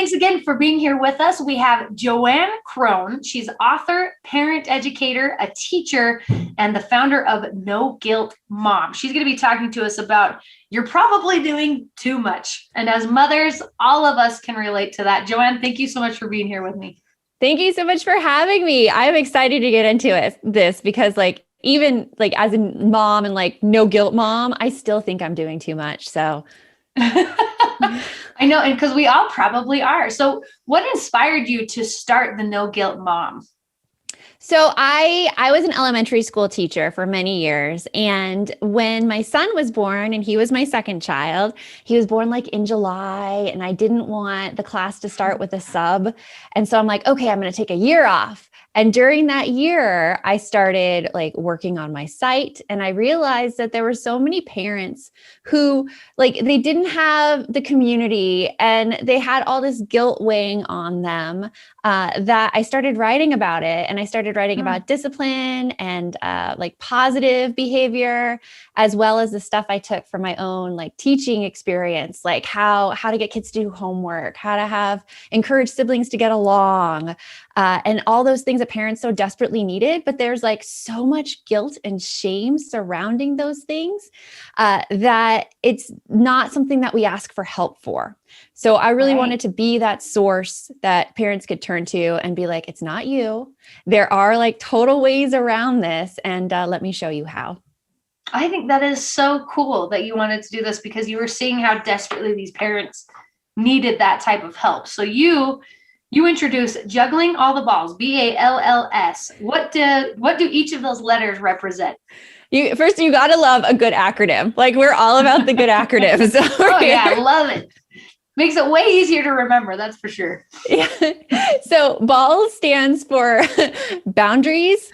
thanks again for being here with us. We have JoAnn Crohn. She's author, parent educator, a teacher, and the founder of No Guilt Mom. She's going to be talking to us about you're probably doing too much. And as mothers, all of us can relate to that. JoAnn, thank you so much for being here with me. Thank you so much for having me. I'm excited to get into this because even as a mom and no guilt mom, I still think I'm doing too much. So I know, and because we all probably are. So what inspired you to start the No Guilt Mom? So I was an elementary school teacher for many years. And when my son was born, and he was my second child, he was born in July, and I didn't want the class to start with a sub. And so I'm like, okay, I'm going to take a year off. And during that year, I started working on my site, and I realized that there were so many parents who they didn't have the community and they had all this guilt weighing on them, that I started writing about it. And I started writing about discipline and positive behavior, as well as the stuff I took from my own teaching experience, how to get kids to do homework, how to encourage siblings to get along, and all those things that parents so desperately needed. But there's so much guilt and shame surrounding those things, that it's not something that we ask for help for. So I really wanted to be that source that parents could turn to and be like, it's not you. There are total ways around this. And let me show you how. I think that is so cool that you wanted to do this because you were seeing how desperately these parents needed that type of help. So you introduce Juggling All the Balls, BALLS. What do each of those letters represent? You got to love a good acronym. We're all about the good acronyms. Oh yeah, I love it. Makes it way easier to remember, that's for sure. Yeah. So BALLS stands for boundaries,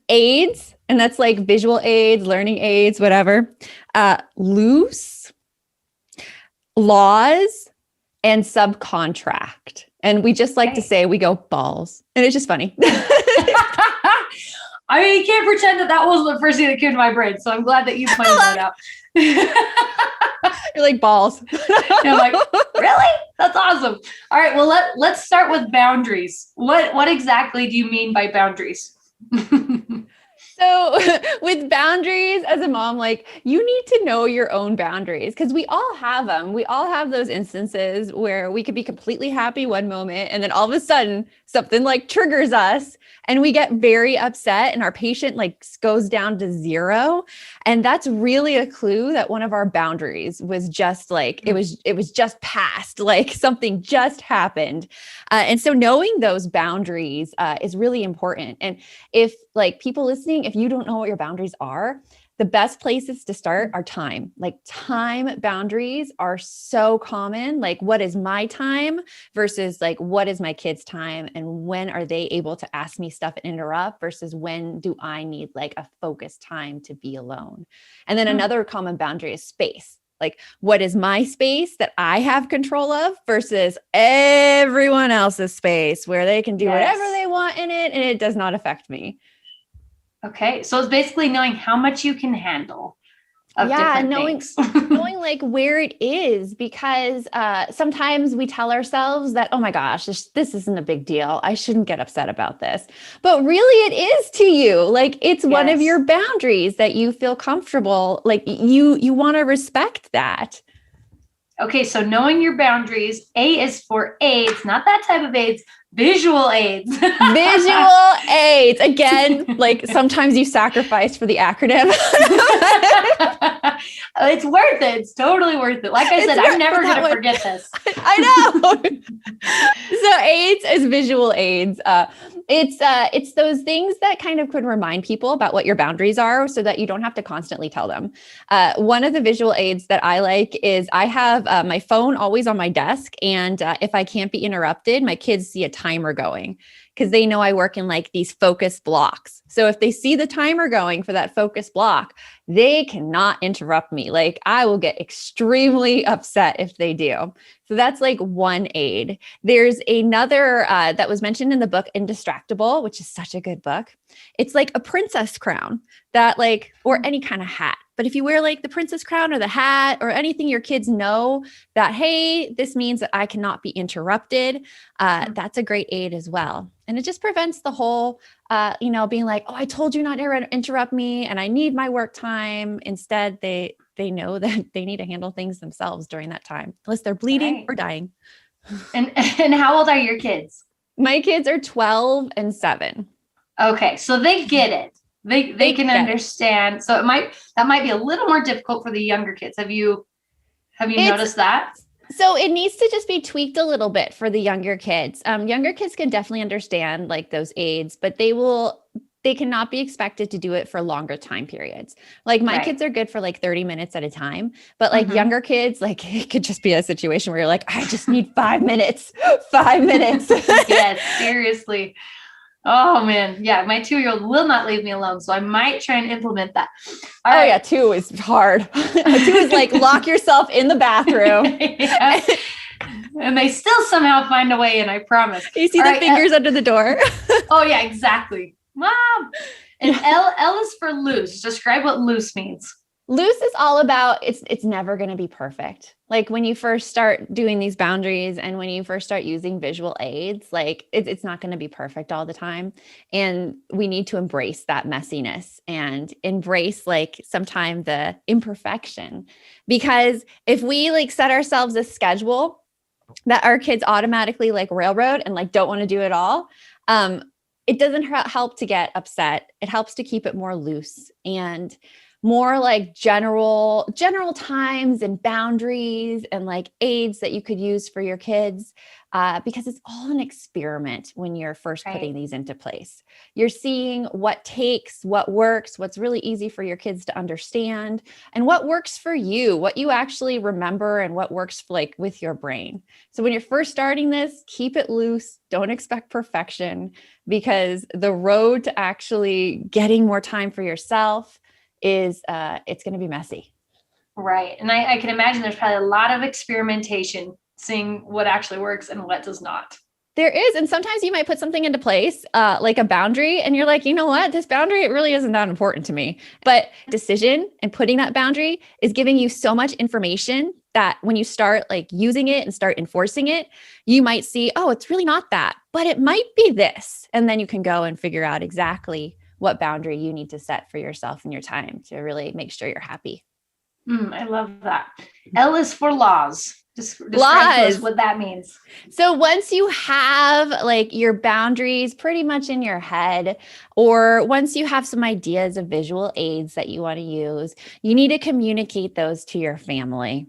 aids, and that's visual aids, learning aids, whatever. Loose, laws, and subcontract. And we just like to say we go balls. And it's just funny. I mean, you can't pretend that wasn't the first thing that came to my brain. So I'm glad that you pointed that out. You're balls. And I'm like, really? That's awesome. All right. Well, let's start with boundaries. What exactly do you mean by boundaries? So with boundaries as a mom, you need to know your own boundaries because we all have them. We all have those instances where we could be completely happy one moment and then all of a sudden something triggers us and we get very upset and our patient goes down to 0. And that's really a clue that one of our boundaries was just it was just passed, something just happened. And so knowing those boundaries is really important. And if people listening, if you don't know what your boundaries are, the best places to start are time. Time boundaries are so common. What is my time versus what is my kid's time? And when are they able to ask me stuff and interrupt versus when do I need a focused time to be alone? And then another common boundary is space. What is my space that I have control of versus everyone else's space where they can do whatever they want in it and it does not affect me. Okay. So it's basically knowing how much you can handle. Knowing where it is, because sometimes we tell ourselves that, oh my gosh, this isn't a big deal. I shouldn't get upset about this. But really it is to you. It's one of your boundaries that you feel comfortable. You want to respect that. Okay. So knowing your boundaries, A is for aids, not that type of aids. Visual aids. Visual aids. Again, sometimes you sacrifice for the acronym. It's worth it. It's totally worth it. Like I said, I'm never going to forget this. I know. So aids is visual aids. It's those things that kind of could remind people about what your boundaries are so that you don't have to constantly tell them. One of the visual aids that I like is I have my phone always on my desk. And if I can't be interrupted, my kids see a timer going because they know I work in these focus blocks. So if they see the timer going for that focus block, they cannot interrupt me. I will get extremely upset if they do. So that's one aid. There's another that was mentioned in the book Indistractable, which is such a good book. It's a princess crown that or any kind of hat. But if you wear like the princess crown or the hat or anything your kids know that, hey, this means that I cannot be interrupted, that's a great aid as well. And it just prevents the whole, being like, oh, I told you not to interrupt me and I need my work time. Instead, they know that they need to handle things themselves during that time, unless they're bleeding or dying. And how old are your kids? My kids are 12 and 7. Okay. So they get it. They can understand. So that might be a little more difficult for the younger kids. Have you noticed that? So it needs to just be tweaked a little bit for the younger kids. Younger kids can definitely understand like those aids, but they cannot be expected to do it for longer time periods. Like my kids are good for like 30 minutes at a time, but like younger kids, like it could just be a situation where you're like, I just need 5 minutes, 5 minutes. Yes, seriously. Oh man. Yeah. My 2-year-old will not leave me alone. So I might try and implement that. All right. Yeah. 2 is hard. 2 is like lock yourself in the bathroom. And they still somehow find a way in, I promise. You see the fingers under the door. Oh yeah, exactly. Mom. And L is for loose. Describe what loose means. Loose is all about, it's never going to be perfect. Like when you first start doing these boundaries and when you first start using visual aids, like it's not going to be perfect all the time. And we need to embrace that messiness and embrace like sometimes the imperfection, because if we like set ourselves a schedule that our kids automatically like railroad and like don't want to do it all, it doesn't help to get upset. It helps to keep it more loose and more like general times and boundaries and like aids that you could use for your kids, because it's all an experiment when you're first putting these into place. You're seeing what takes, what works, what's really easy for your kids to understand, and what works for you, what you actually remember and what works like with your brain. So when you're first starting this, keep it loose. Don't expect perfection, because the road to actually getting more time for yourself is it's going to be messy. Right. And I can imagine there's probably a lot of experimentation, seeing what actually works and what does not. There is. And sometimes you might put something into place, like a boundary, and you're like, you know what, this boundary, it really isn't that important to me. But decision and putting that boundary is giving you so much information that when you start like using it and start enforcing it, you might see, oh, it's really not that, but it might be this. And then you can go and figure out exactly what boundary you need to set for yourself and your time to really make sure you're happy. I love that. L is for laws. Describe to us what that means. So once you have like your boundaries pretty much in your head, or once you have some ideas of visual aids that you want to use, you need to communicate those to your family.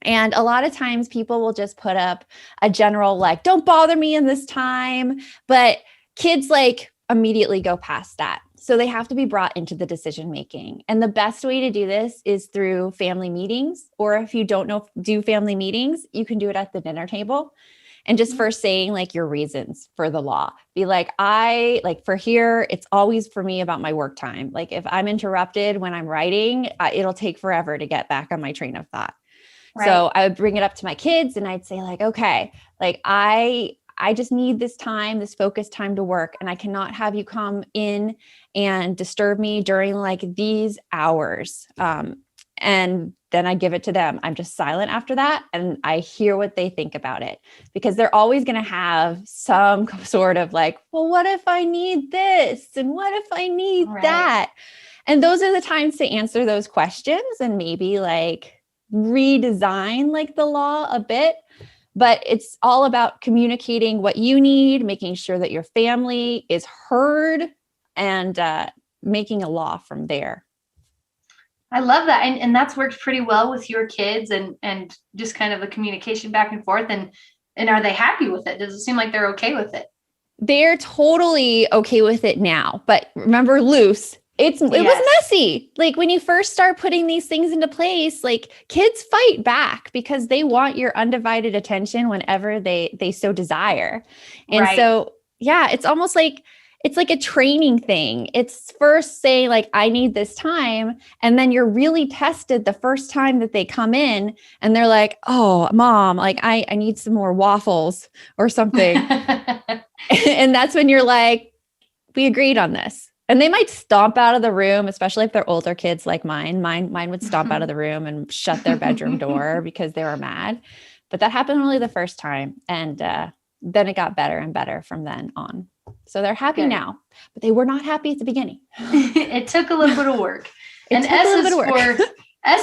And a lot of times people will just put up a general, like, don't bother me in this time. But kids like immediately go past that. So they have to be brought into the decision making. And the best way to do this is through family meetings. Or if you don't do family meetings, you can do it at the dinner table. And just first saying like your reasons for the law. Be like, for here, it's always for me about my work time. Like if I'm interrupted when I'm writing, it'll take forever to get back on my train of thought. Right. So I would bring it up to my kids and I'd say like, okay, like I just need this time, this focused time to work. And I cannot have you come in and disturb me during like these hours. And then I give it to them. I'm just silent after that. And I hear what they think about it, because they're always going to have some sort of like, well, what if I need this? And what if I need that? And those are the times to answer those questions and maybe like redesign like the law a bit. But it's all about communicating what you need, making sure that your family is heard, and making a law from there. I love that. And that's worked pretty well with your kids and just kind of the communication back and forth. And are they happy with it? Does it seem like they're okay with it? They're totally okay with it now. But remember, loose. It was messy. Like when you first start putting these things into place, like kids fight back because they want your undivided attention whenever they so desire. And so, yeah, it's almost like, it's like a training thing. It's first saying like, I need this time. And then you're really tested the first time that they come in and they're like, oh, mom, like I need some more waffles or something. And that's when you're like, we agreed on this. And they might stomp out of the room, especially if they're older kids like mine. Mine would stomp out of the room and shut their bedroom door because they were mad. But that happened only the first time. And then it got better and better from then on. So they're happy now, but they were not happy at the beginning. It took a little bit of work. And S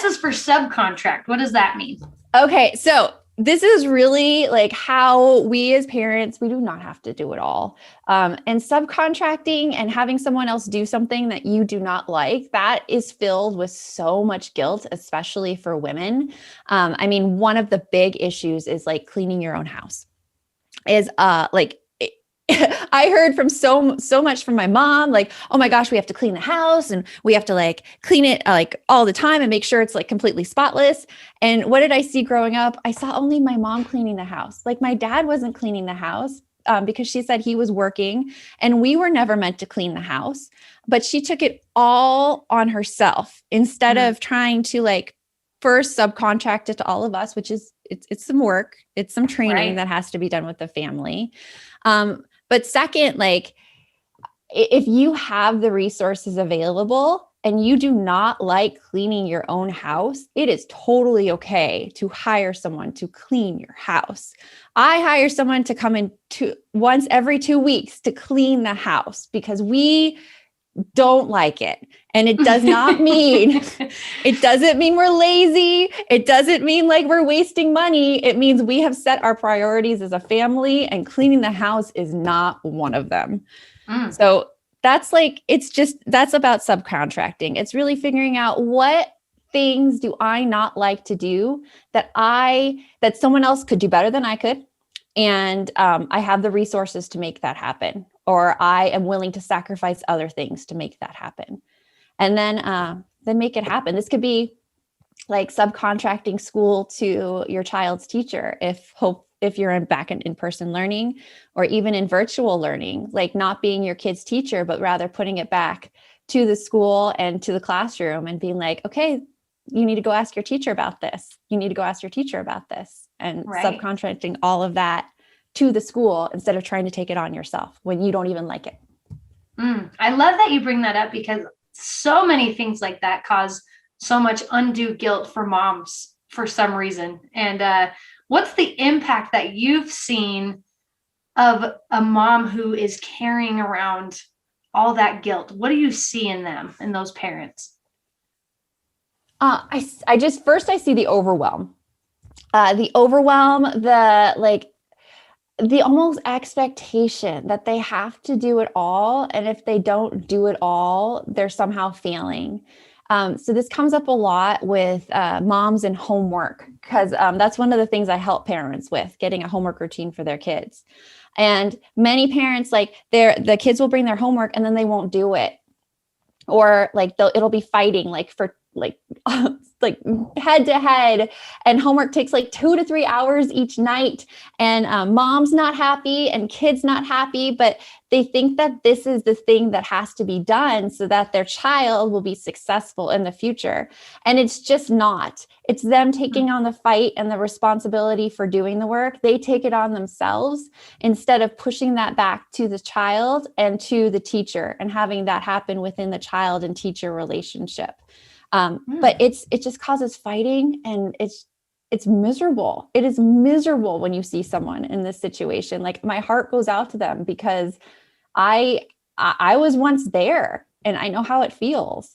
is for subcontract. What does that mean? Okay. So this is really like how we as parents, we do not have to do it all. And subcontracting and having someone else do something that you do not like, that is filled with so much guilt, especially for women. I mean, one of the big issues is like cleaning your own house is like, I heard from so much from my mom, like, oh my gosh, we have to clean the house and we have to like clean it like all the time and make sure it's like completely spotless. And what did I see growing up? I saw only my mom cleaning the house. Like my dad wasn't cleaning the house because she said he was working and we were never meant to clean the house, but she took it all on herself instead of trying to like first subcontract it to all of us, which is it's some work. It's some training that has to be done with the family. But second, like if you have the resources available and you do not like cleaning your own house, it is totally okay to hire someone to clean your house. I hire someone to come in once every 2 weeks to clean the house because we don't like it. And it does not mean, it doesn't mean we're lazy. It doesn't mean like we're wasting money. It means we have set our priorities as a family and cleaning the house is not one of them. So that's like, that's about subcontracting. It's really figuring out what things do I not like to do that someone else could do better than I could. And I have the resources to make that happen, or I am willing to sacrifice other things to make that happen. And then make it happen. This could be like subcontracting school to your child's teacher if you're back in in-person learning, or even in virtual learning, like not being your kid's teacher, but rather putting it back to the school and to the classroom and being like, okay, you need to go ask your teacher about this. You need to go ask your teacher about this, and subcontracting all of that to the school instead of trying to take it on yourself when you don't even like it. I love that you bring that up because so many things like that cause so much undue guilt for moms for some reason. And what's the impact that you've seen of a mom who is carrying around all that guilt? What do you see in them, in those parents? I see the overwhelm, the almost expectation that they have to do it all. And if they don't do it all, they're somehow failing. So this comes up a lot with moms and homework, because that's one of the things I help parents with, getting a homework routine for their kids. And many parents, like the kids will bring their homework and then they won't do it. Or like it'll be fighting like for like head to head, and homework takes like 2 to 3 hours each night, and mom's not happy and kids not happy, but they think that this is the thing that has to be done so that their child will be successful in the future. And it's just not. It's them taking on the fight and the responsibility for doing the work. They take it on themselves instead of pushing that back to the child and to the teacher and having that happen within the child and teacher relationship. But it just causes fighting, and it's miserable. It is miserable when you see someone in this situation. Like my heart goes out to them because I was once there and I know how it feels.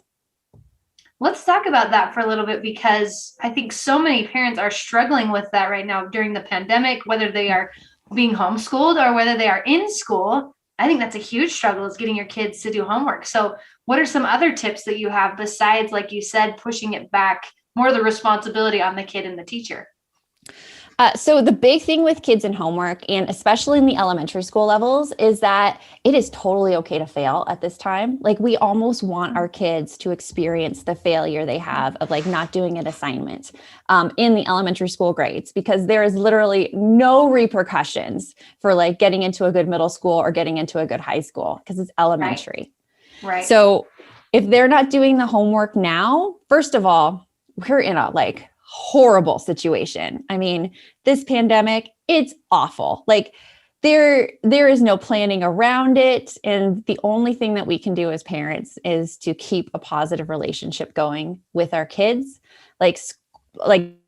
Let's talk about that for a little bit, because I think so many parents are struggling with that right now during the pandemic, whether they are being homeschooled or whether they are in school. I think that's a huge struggle, is getting your kids to do homework. So what are some other tips that you have besides, like you said, pushing it back, more of the responsibility on the kid and the teacher? So the big thing with kids and homework, and especially in the elementary school levels, is that it is totally okay to fail at this time. Like we almost want our kids to experience the failure they have of like not doing an assignment in the elementary school grades, because there is literally no repercussions for like getting into a good middle school or getting into a good high school, because it's elementary. Right. So if they're not doing the homework now, first of all, we're in a like horrible situation. I mean, this pandemic, it's awful. Like there is no planning around it. And the only thing that we can do as parents is to keep a positive relationship going with our kids. Like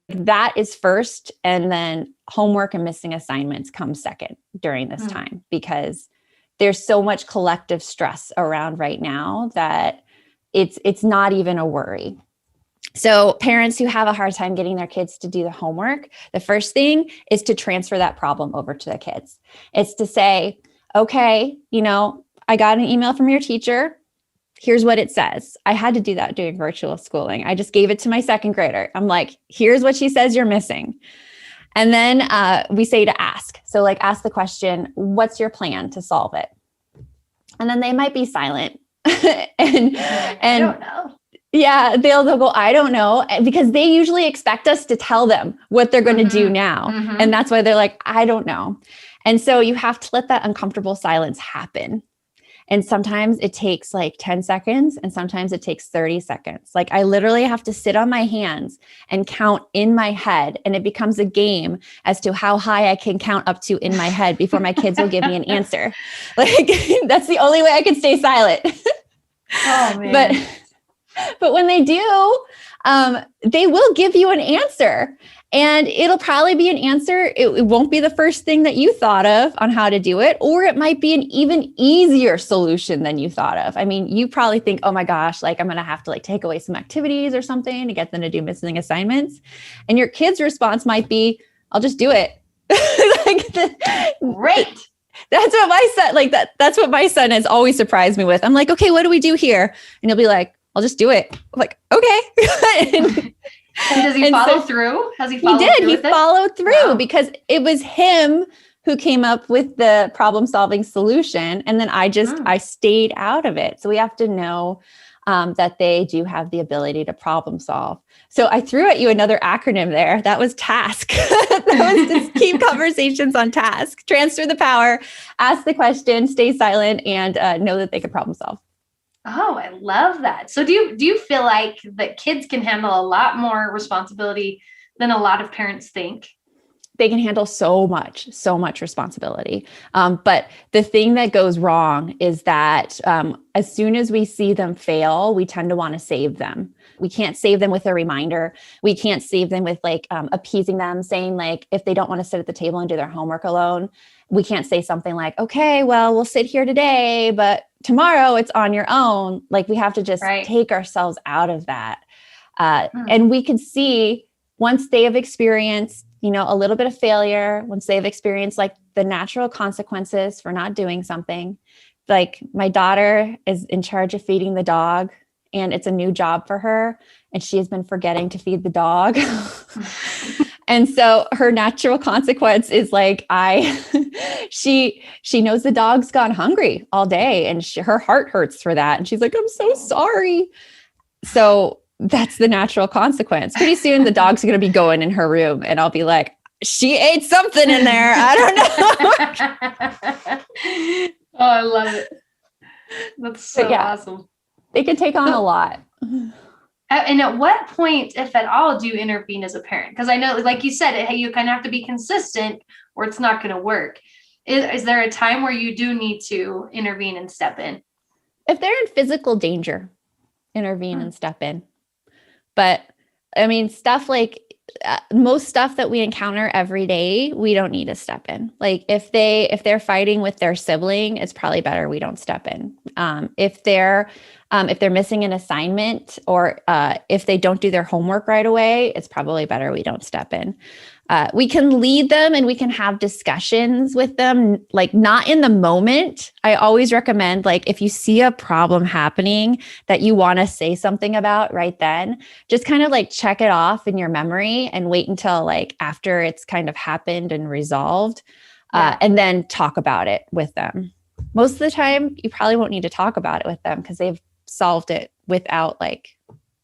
that is first. And then homework and missing assignments come second during this time, because there's so much collective stress around right now that it's not even a worry. So parents who have a hard time getting their kids to do the homework, the first thing is to transfer that problem over to the kids. It's to say, okay, I got an email from your teacher. Here's what it says. I had to do that doing virtual schooling. I just gave it to my second grader. I'm like, here's what she says you're missing. And then we say to ask. So like ask the question, what's your plan to solve it? And then they might be silent. and I don't know. Yeah, they'll go, I don't know, because they usually expect us to tell them what they're going to do now. And that's why they're like, I don't know. And so you have to let that uncomfortable silence happen. And sometimes it takes like 10 seconds and sometimes it takes 30 seconds. Like I literally have to sit on my hands and count in my head. And it becomes a game as to how high I can count up to in my head before my kids will give me an answer. Like that's the only way I can stay silent. Oh, man. But when they do, they will give you an answer, and it'll probably be an answer. It won't be the first thing that you thought of on how to do it, or it might be an even easier solution than you thought of. I mean, you probably think, oh my gosh, like I'm going to have to like take away some activities or something to get them to do missing assignments. And your kid's response might be, I'll just do it. Great. That's what my son, that's what my son has always surprised me with. I'm like, okay, what do we do here? And he'll be like, I'll just do it. I'm like, okay. and does he follow through? Has he followed through? He did. He followed through because it was him who came up with the problem solving solution. And then I stayed out of it. So we have to know that they do have the ability to problem solve. So I threw at you another acronym there. That was TASK. That was just keep conversations on task, transfer the power, ask the question, stay silent, and know that they can problem solve. Oh, I love that. So do you feel like that kids can handle a lot more responsibility than a lot of parents think? They can handle so much responsibility. But the thing that goes wrong is that as soon as we see them fail, we tend to want to save them. We can't save them with a reminder. We can't save them with appeasing them, saying like, if they don't want to sit at the table and do their homework alone, we can't say something like, okay, well, we'll sit here today, but tomorrow it's on your own. Like we have to just take ourselves out of that. And we can see once they have experienced a little bit of failure, once they've experienced like the natural consequences for not doing something. Like my daughter is in charge of feeding the dog, and it's a new job for her, and she has been forgetting to feed the dog. And so her natural consequence is like, she knows the dog's gone hungry all day, and her heart hurts for that. And she's like, I'm so sorry. So that's the natural consequence. Pretty soon the dog's going to be going in her room, and I'll be like, she ate something in there. I don't know. Oh, I love it. That's so awesome. They can take on a lot. And at what point, if at all, do you intervene as a parent? Because I know, like you said, you kind of have to be consistent or it's not going to work. Is there a time where you do need to intervene and step in? If they're in physical danger, intervene and step in. But I mean, stuff like most stuff that we encounter every day, we don't need to step in. Like if they're fighting with their sibling, it's probably better we don't step in. If they're missing an assignment, or if they don't do their homework right away, it's probably better we don't step in. We can lead them and we can have discussions with them, like not in the moment. I always recommend, like, if you see a problem happening that you want to say something about right then, just kind of like check it off in your memory and wait until like after it's kind of happened and resolved, and then talk about it with them. Most of the time, you probably won't need to talk about it with them because they've solved it without like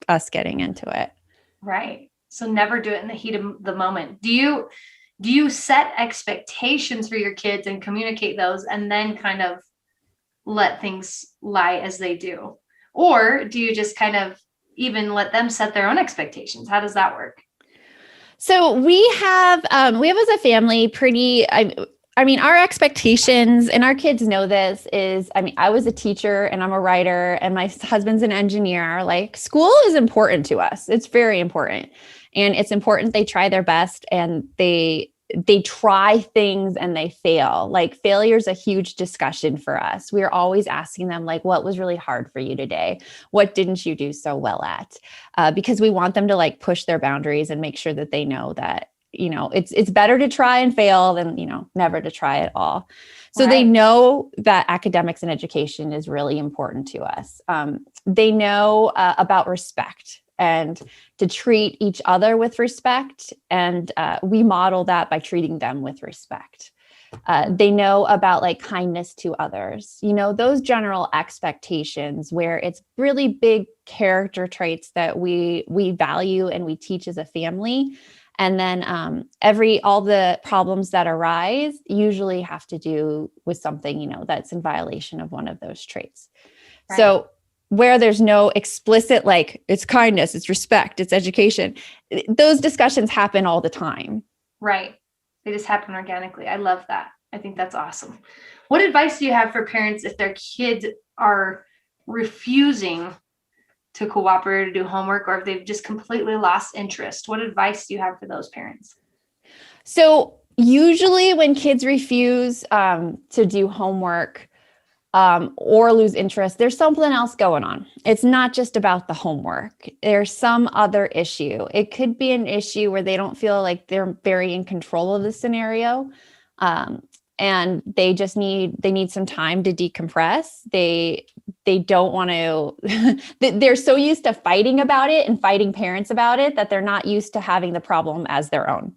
us getting into it. Right. So never do it in the heat of the moment. Do you set expectations for your kids and communicate those and then kind of let things lie as they do? Or do you just kind of even let them set their own expectations? How does that work? So we have as a family our expectations, and our kids know this, is, I was a teacher and I'm a writer and my husband's an engineer. Like, school is important to us. It's very important. And it's important they try their best, and they try things and they fail. Like, failure is a huge discussion for us. We're always asking them, like, what was really hard for you today? What didn't you do so well at? Because we want them to like push their boundaries and make sure that they know that, it's better to try and fail than, never to try at all. So They know that academics and education is really important to us. They know about respect and to treat each other with respect. And we model that by treating them with respect. They know about like kindness to others, those general expectations where it's really big character traits that we value and we teach as a family. And then all the problems that arise usually have to do with something, that's in violation of one of those traits. Right. So where there's no explicit, like, it's kindness, it's respect, it's education, those discussions happen all the time. Right. They just happen organically. I love that. I think that's awesome. What advice do you have for parents if their kids are refusing to cooperate or do homework, or if they've just completely lost interest? What advice do you have for those parents? So usually when kids refuse to do homework or lose interest, there's something else going on. It's not just about the homework. There's some other issue. It could be an issue where they don't feel like they're very in control of the scenario. And they need some time to decompress. They don't want to, they're so used to fighting about it and fighting parents about it that they're not used to having the problem as their own.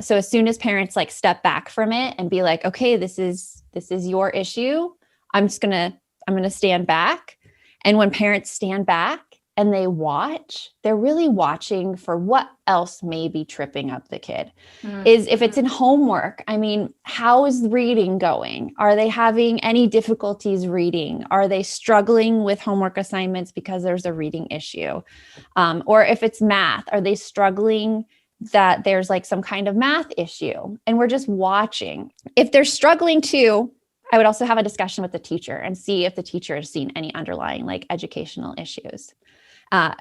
So as soon as parents like step back from it and be like, okay, this is your issue, I'm going to stand back. And when parents stand back and they watch, they're really watching for what else may be tripping up the kid. Is if it's in homework, how is reading going? Are they having any difficulties reading? Are they struggling with homework assignments because there's a reading issue? Or if it's math, are they struggling that there's like some kind of math issue? And we're just watching. If they're struggling too, I would also have a discussion with the teacher and see if the teacher has seen any underlying like educational issues.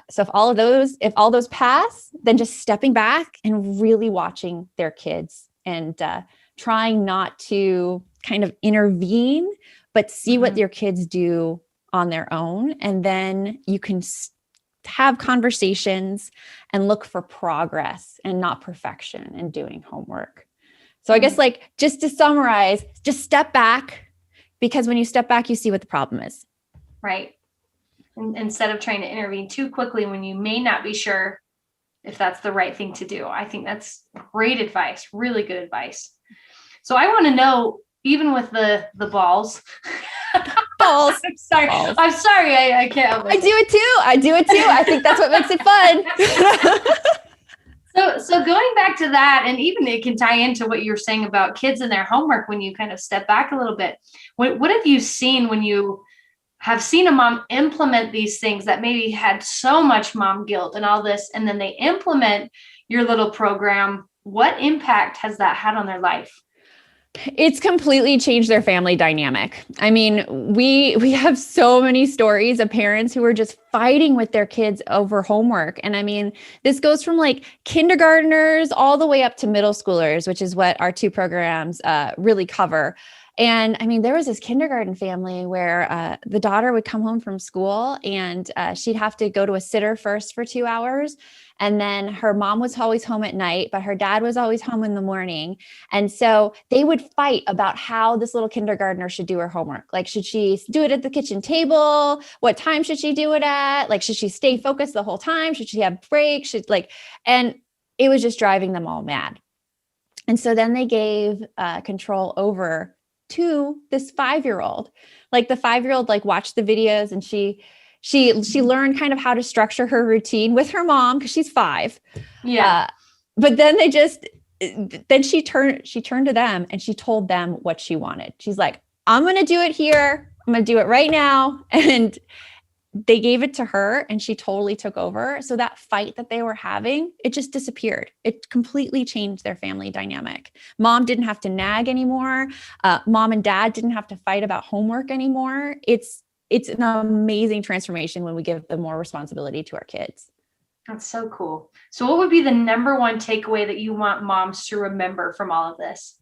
So if all those pass, then just stepping back and really watching their kids and trying not to kind of intervene, but see what your kids do on their own. And then you can have conversations and look for progress and not perfection in doing homework. So I guess like just to summarize, just step back, because when you step back, you see what the problem is. Right. Instead of trying to intervene too quickly when you may not be sure if that's the right thing to do. I think that's great advice, really good advice. So I want to know, even with the balls. Balls. I'm sorry. Balls. I'm sorry. I can't help it. I do it too. I think that's what makes it fun. So going back to that, and even it can tie into what you were saying about kids and their homework when you kind of step back a little bit. What have you seen when you have seen a mom implement these things that maybe had so much mom guilt and all this, and then they implement your little program? What impact has that had on their life? It's completely changed their family dynamic. We have so many stories of parents who are just fighting with their kids over homework. And this goes from like kindergartners all the way up to middle schoolers, which is what our two programs really cover. And there was this kindergarten family where the daughter would come home from school and she'd have to go to a sitter first for 2 hours. And then her mom was always home at night, but her dad was always home in the morning. And so they would fight about how this little kindergartner should do her homework. Like, should she do it at the kitchen table? What time should she do it at? Like, should she stay focused the whole time? Should she have breaks? And it was just driving them all mad. And so then they gave control over to this 5-year-old. Like, the 5-year-old watched the videos, and she learned kind of how to structure her routine with her mom, because she's 5. Yeah. But then she turned to them and she told them what she wanted. She's like, I'm going to do it here. I'm going to do it right now. And they gave it to her and she totally took over. So that fight that they were having, it just disappeared. It completely changed their family dynamic. Mom didn't have to nag anymore. Mom and dad didn't have to fight about homework anymore. It's an amazing transformation when we give them more responsibility to our kids. That's so cool. So what would be the number one takeaway that you want moms to remember from all of this?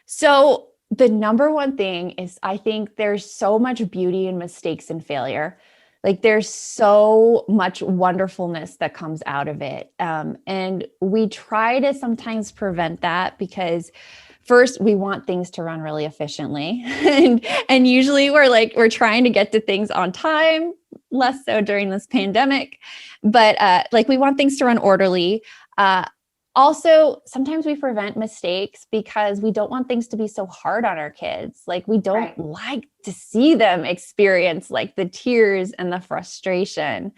So the number one thing is, I think there's so much beauty in mistakes and failure. Like there's so much wonderfulness that comes out of it. And we try to sometimes prevent that because first we want things to run really efficiently. and usually we're trying to get to things on time, less so during this pandemic, but like we want things to run orderly. Also, sometimes we prevent mistakes because we don't want things to be so hard on our kids. Like we don't like to see them experience like the tears and the frustration.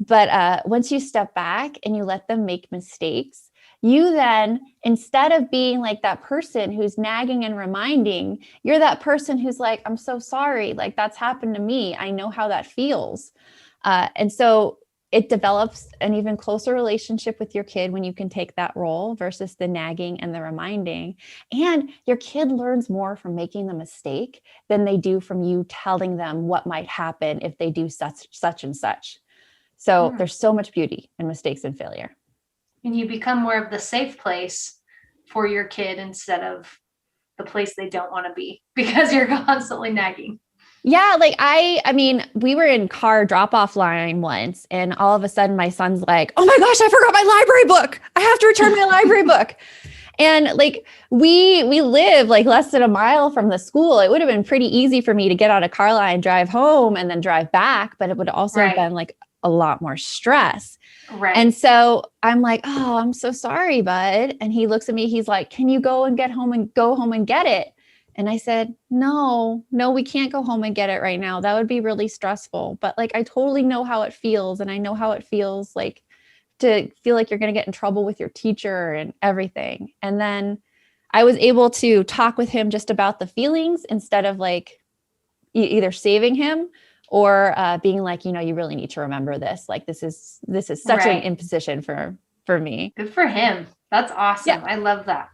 But once you step back and you let them make mistakes, you then, instead of being like that person who's nagging and reminding, you're that person who's like, I'm so sorry. Like that's happened to me. I know how that feels. And so it develops an even closer relationship with your kid when you can take that role versus the nagging and the reminding. And your kid learns more from making the mistake than they do from you telling them what might happen if they do such and such. So there's so much beauty in mistakes and failure. And you become more of the safe place for your kid instead of the place they don't want to be because you're constantly nagging. Yeah, like I mean, we were in car drop-off line once, and all of a sudden my son's like, oh my gosh, I forgot my library book. I have to return my library book. And like we live like less than a mile from the school. It would have been pretty easy for me to get on a car line, drive home, and then drive back, but it would also have been like a lot more stress. Right. And so I'm like, oh, I'm so sorry, bud. And he looks at me, he's like, can you go home and get it? And I said, no, we can't go home and get it right now. That would be really stressful. But like, I totally know how it feels. And I know how it feels like to feel like you're going to get in trouble with your teacher and everything. And then I was able to talk with him just about the feelings instead of like either saving him or being like, you really need to remember this. Like, this is such an imposition for me. Good for him. That's awesome. Yeah. I love that.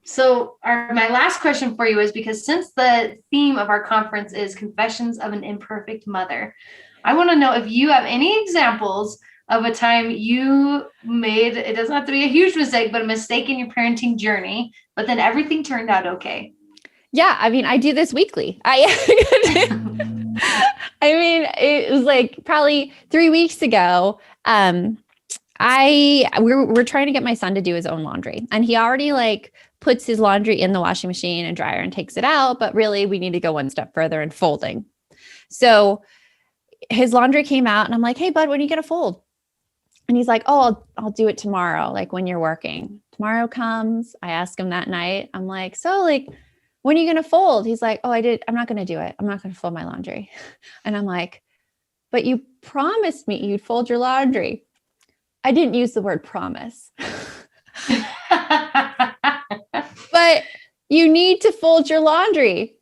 So my last question for you is, because since the theme of our conference is Confessions of an Imperfect Mother, I want to know if you have any examples of a time you made, it doesn't have to be a huge mistake, but a mistake in your parenting journey, but then everything turned out okay. Yeah. I mean, I do this weekly. I mean, it was like probably 3 weeks ago. We're trying to get my son to do his own laundry, and he already like puts his laundry in the washing machine and dryer and takes it out. But really we need to go one step further in folding. So his laundry came out and I'm like, hey bud, when are you going to fold? And he's like, oh, I'll do it tomorrow. Like when you're working. Tomorrow comes. I ask him that night. I'm like, so like, when are you going to fold? He's like, oh, I'm not going to do it. I'm not going to fold my laundry. And I'm like, but you promised me you'd fold your laundry. I didn't use the word promise. But you need to fold your laundry.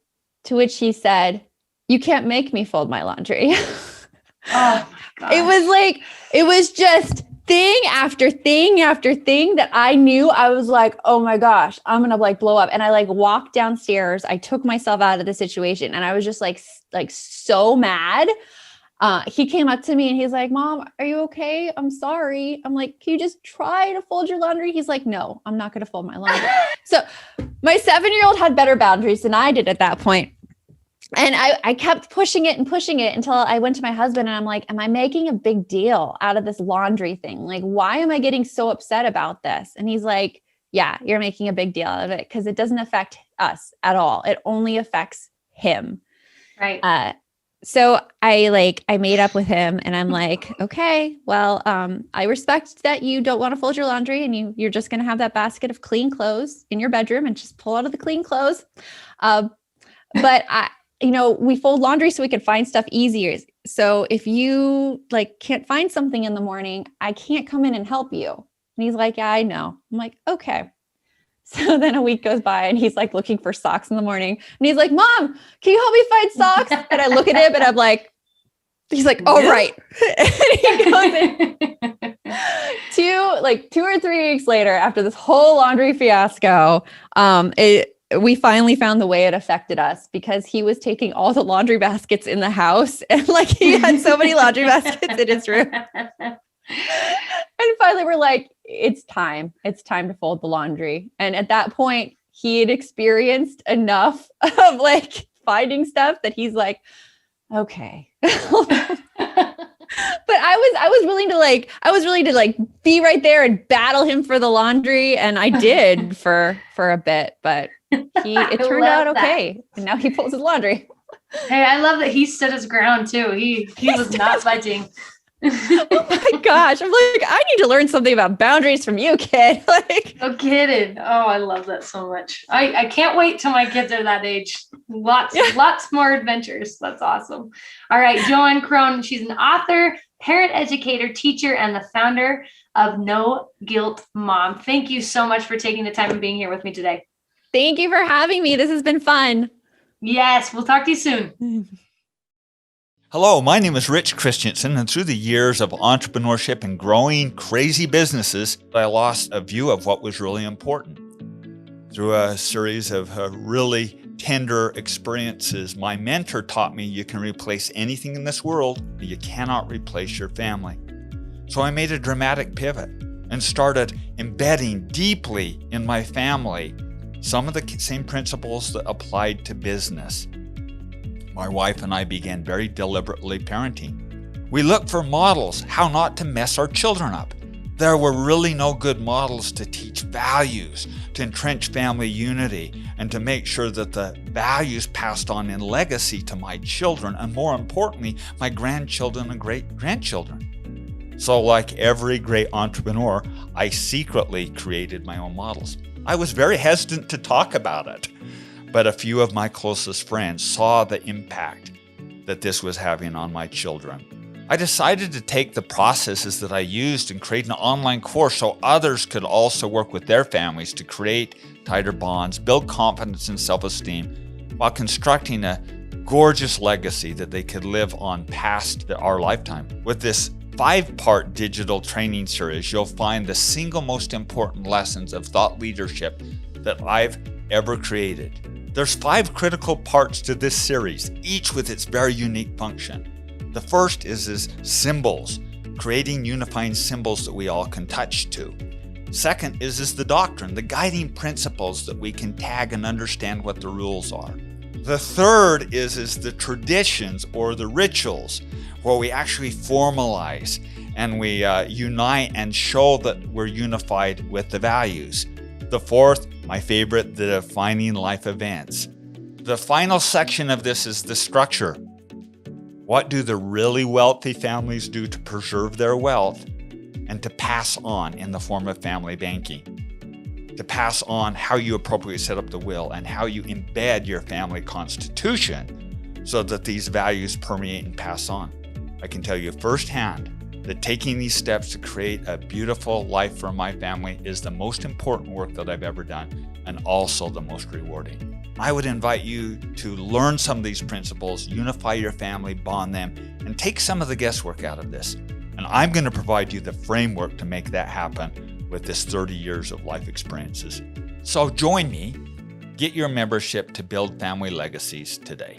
To which he said, you can't make me fold my laundry. Oh my gosh. It was just thing after thing after thing that I knew. I was like, oh my gosh, I'm going to like blow up. And I like walked downstairs. I took myself out of the situation and I was just like so mad. He came up to me and he's like, Mom, are you okay? I'm sorry. I'm like, can you just try to fold your laundry? He's like, no, I'm not going to fold my laundry. So my 7-year-old had better boundaries than I did at that point. And I kept pushing it until I went to my husband and I'm like, am I making a big deal out of this laundry thing? Like, why am I getting so upset about this? And he's like, yeah, you're making a big deal out of it because it doesn't affect us at all. It only affects him. Right. So I made up with him and I'm like, okay, well, I respect that you don't want to fold your laundry and you're just going to have that basket of clean clothes in your bedroom and just pull out of the clean clothes. But we fold laundry so we can find stuff easier. So if you like can't find something in the morning, I can't come in and help you. And he's like, yeah, I know. I'm like, okay. So then a week goes by and he's like looking for socks in the morning. And he's like, Mom, can you help me find socks? And I look at him and I'm like, he's like, oh, right. And he goes in. 2 or 3 weeks later, after this whole laundry fiasco, we finally found the way it affected us because he was taking all the laundry baskets in the house and like he had so many laundry baskets in his room. And finally we're like, it's time to fold the laundry. And at that point he had experienced enough of like finding stuff that he's like, okay. But I was willing to like be right there and battle him for the laundry. And I did for a bit, but it turned out okay. And now he pulls his laundry. Hey, I love that he stood his ground too. He was not budging. Oh my gosh. I'm like, I need to learn something about boundaries from you, kid. Like, no kidding. Oh, I love that so much. I can't wait till my kids are that age. Lots more adventures. That's awesome. All right. JoAnn Crohn, she's an author, parent educator, teacher, and the founder of No Guilt Mom. Thank you so much for taking the time and being here with me today. Thank you for having me. This has been fun. Yes. We'll talk to you soon. Hello, my name is Rich Christensen, and through the years of entrepreneurship and growing crazy businesses, I lost a view of what was really important. Through a series of really tender experiences, my mentor taught me you can replace anything in this world, but you cannot replace your family. So I made a dramatic pivot and started embedding deeply in my family some of the same principles that applied to business. My wife and I began very deliberately parenting. We looked for models, how not to mess our children up. There were really no good models to teach values, to entrench family unity, and to make sure that the values passed on in legacy to my children, and more importantly, my grandchildren and great-grandchildren. So like every great entrepreneur, I secretly created my own models. I was very hesitant to talk about it. But a few of my closest friends saw the impact that this was having on my children. I decided to take the processes that I used and create an online course so others could also work with their families to create tighter bonds, build confidence and self-esteem, while constructing a gorgeous legacy that they could live on past our lifetime. With this 5-part digital training series, you'll find the single most important lessons of thought leadership that I've ever created. There's 5 critical parts to this series, each with its very unique function. The first is symbols, creating unifying symbols that we all can touch to. Second is the doctrine, the guiding principles that we can tag and understand what the rules are. The third is the traditions or the rituals, where we actually formalize and we unite and show that we're unified with the values. The fourth, my favorite, the defining life events. The final section of this is the structure. What do the really wealthy families do to preserve their wealth and to pass on in the form of family banking? To pass on how you appropriately set up the will and how you embed your family constitution so that these values permeate and pass on. I can tell you firsthand that taking these steps to create a beautiful life for my family is the most important work that I've ever done and also the most rewarding. I would invite you to learn some of these principles, unify your family, bond them, and take some of the guesswork out of this. And I'm going to provide you the framework to make that happen with this 30 years of life experiences. So join me, get your membership to build family legacies today.